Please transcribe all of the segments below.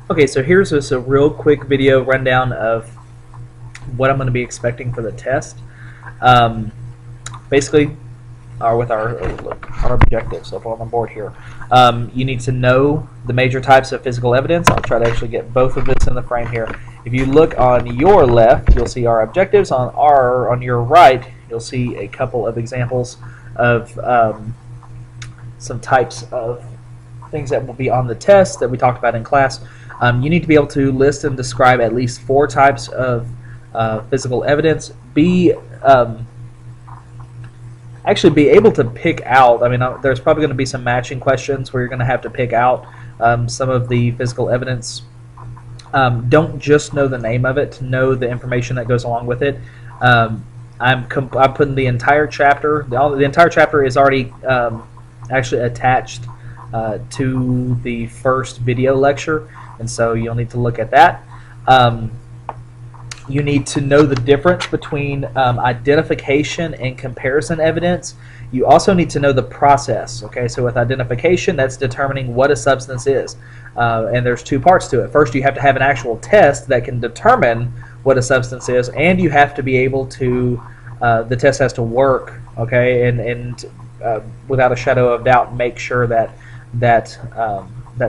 Okay, so here's just a real quick video rundown of what I'm going to be expecting for the test. Um, Basically, with our objectives up on the board here. You need to know the major types of physical evidence. I'll try to actually get both of this in the frame here. If you look on your left, you'll see our objectives. On your right, you'll see a couple of examples of some types of things that will be on the test that we talked about in class. You need to be able to list and describe at least 4 types of physical evidence. Actually be able to pick out, there's probably going to be some matching questions where you're going to have to pick out some of the physical evidence. Don't just know the name of it, know the information that goes along with it. I'm putting the entire chapter, the entire chapter is already actually attached to the first video lecture, and so you'll need to look at that. You need to know the difference between identification and comparison evidence. You also need to know the process. Okay, so with identification, that's determining what a substance is, and there's 2 parts to it. First, you have to have an actual test that can determine what a substance is, and you have to be able to, the test has to work, okay, and without a shadow of doubt, make sure that that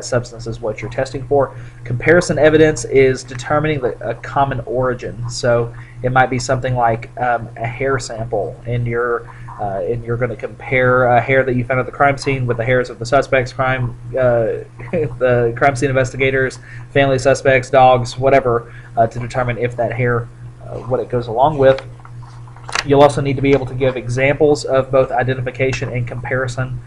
substance is what you're testing for. Comparison evidence is determining a common origin. So it might be something like a hair sample, and you're going to compare a hair that you found at the crime scene with the hairs of the suspects, the crime scene investigators, family suspects, dogs, whatever, to determine if that hair, what it goes along with. You'll also need to be able to give examples of both identification and comparison.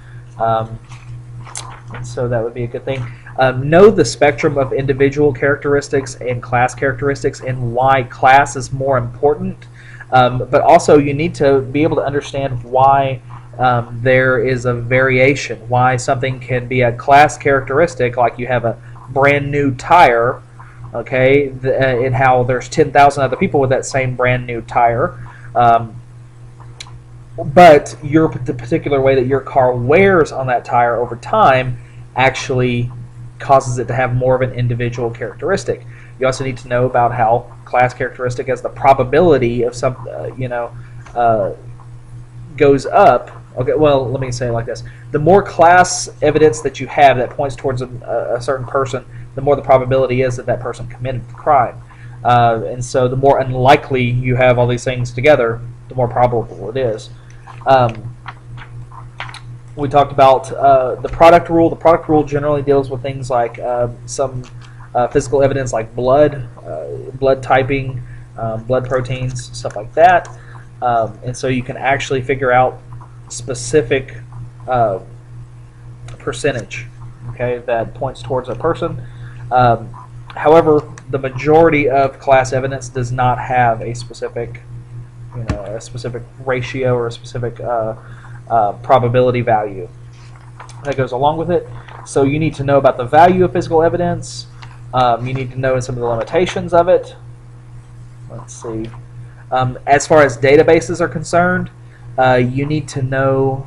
And so that would be a good thing. Know the spectrum of individual characteristics and class characteristics and why class is more important. But also you need to be able to understand why there is a variation, why something can be a class characteristic, like you have a brand new tire, okay, and how there's 10,000 other people with that same brand new tire. But the particular way that your car wears on that tire over time actually causes it to have more of an individual characteristic. You also need to know about how class characteristic as the probability of some, goes up. Okay, well, let me say it like this. The more class evidence that you have that points towards a certain person, the more the probability is that that person committed the crime. And so the more unlikely you have all these things together, the more probable it is. We talked about the product rule. The product rule generally deals with things like some physical evidence like blood typing, blood proteins, stuff like that. And so you can actually figure out specific percentage, okay, that points towards a person. However, the majority of class evidence does not have a specific ratio or a specific probability value that goes along with it. So you need to know about the value of physical evidence. You need to know some of the limitations of it. Let's see. As far as databases are concerned, you need to know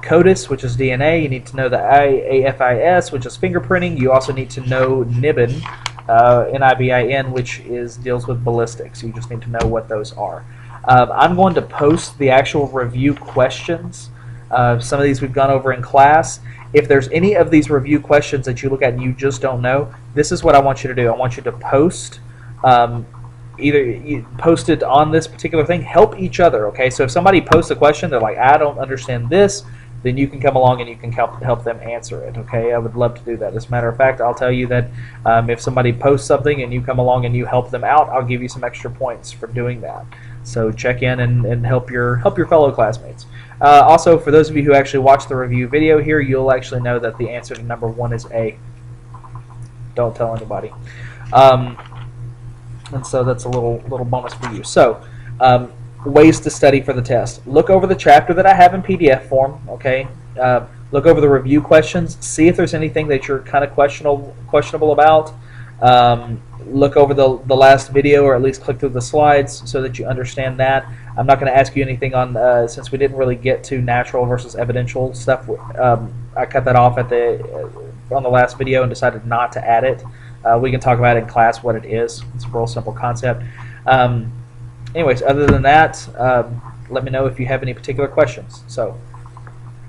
CODIS, which is DNA. You need to know the AFIS, which is fingerprinting. You also need to know NIBIN, NIBIN, which deals with ballistics. You just need to know what those are. I'm going to post the actual review questions. Some of these we've gone over in class. If there's any of these review questions that you look at and you just don't know, this is what I want you to do. I want you to post, either you post it on this particular thing. Help each other, okay? So if somebody posts a question, they're like, I don't understand this, then you can come along and you can help them answer it, okay? I would love to do that. As a matter of fact, I'll tell you that if somebody posts something and you come along and you help them out, I'll give you some extra points for doing that. So check in and help your fellow classmates. Also, for those of you who actually watch the review video here, you'll actually know that the answer to number 1 is A. Don't tell anybody. And so that's a little bonus for you. So, ways to study for the test. Look over the chapter that I have in PDF form, okay? Look over the review questions. See if there's anything that you're kind of questionable about. Look over the last video, or at least click through the slides so that you understand that. I'm not going to ask you anything on, since we didn't really get to natural versus evidential stuff. I cut that off at the on the last video and decided not to add it. We can talk about it in class what it is. It's a real simple concept. Anyways, other than that, let me know if you have any particular questions. So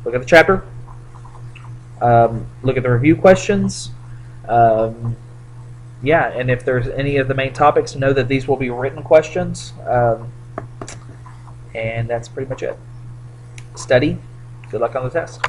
look at the chapter, look at the review questions. Yeah, and if there's any of the main topics, know that these will be written questions. And that's pretty much it. Study. Good luck on the test.